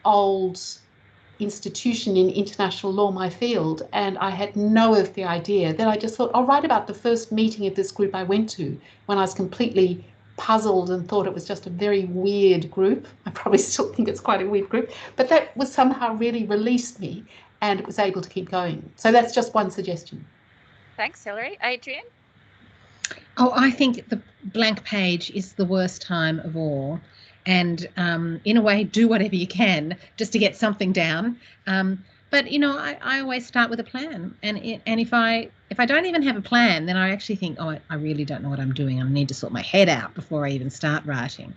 old institution in international law, my field, and I had no earthly idea. Then I just thought, I'll write about the first meeting of this group I went to when I was completely puzzled and thought it was just a very weird group. I probably still think it's quite a weird group, but that was somehow really released me and it was able to keep going. So that's just one suggestion. Thanks, Hilary. Adrienne? Oh, I think the blank page is the worst time of all. And in a way, do whatever you can just to get something down. But, I always start with a plan. And if I don't even have a plan, then I actually think, oh, I really don't know what I'm doing. I need to sort my head out before I even start writing.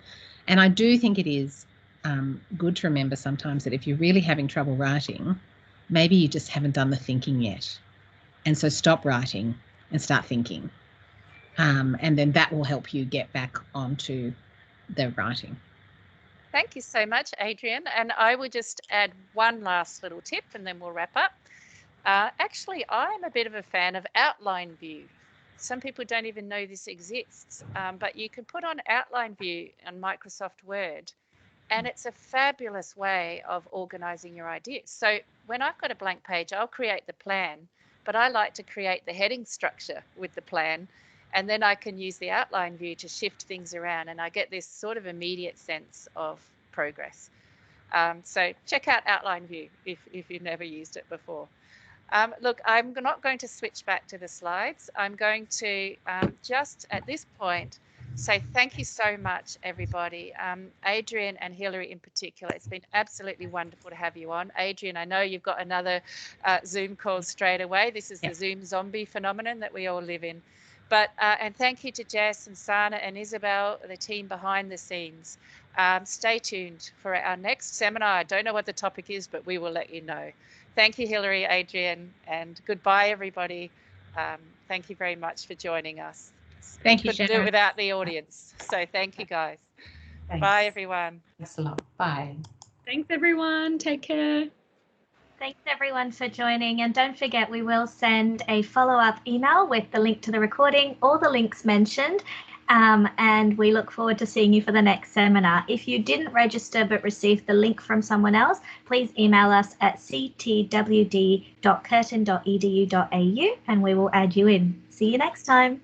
And I do think it is good to remember sometimes that if you're really having trouble writing, maybe you just haven't done the thinking yet. And so stop writing and start thinking. And then that will help you get back onto the writing. Thank you so much, Adrienne. And I would just add one last little tip and then we'll wrap up. Actually, I'm a bit of a fan of outline view. Some people don't even know this exists, but you can put on outline view on Microsoft Word, and it's a fabulous way of organizing your ideas. So when I've got a blank page, I'll create the plan, but I like to create the heading structure with the plan. And then I can use the outline view to shift things around and I get this sort of immediate sense of progress. So check out outline view if you've never used it before. Look, I'm not going to switch back to the slides. I'm going to just at this point say thank you so much, everybody. Adrienne and Hilary in particular, it's been absolutely wonderful to have you on. Adrienne, I know you've got another Zoom call straight away. This is the Zoom zombie phenomenon that we all live in. And thank you to Jess and Sana and Isabel, the team behind the scenes. Stay tuned for our next seminar. I don't know what the topic is, but we will let you know. Thank you, Hilary, Adrienne, and goodbye, everybody. Thank you very much for joining us. Thank you, Couldn't do Sharon. it without the audience. So thank you, guys. Thanks. Bye, everyone. Thanks a lot. Bye. Thanks, everyone. Take care. Thanks everyone for joining, and don't forget we will send a follow-up email with the link to the recording, all the links mentioned, and we look forward to seeing you for the next seminar. If you didn't register but received the link from someone else, please email us at ctwd.curtin.edu.au and we will add you in. See you next time.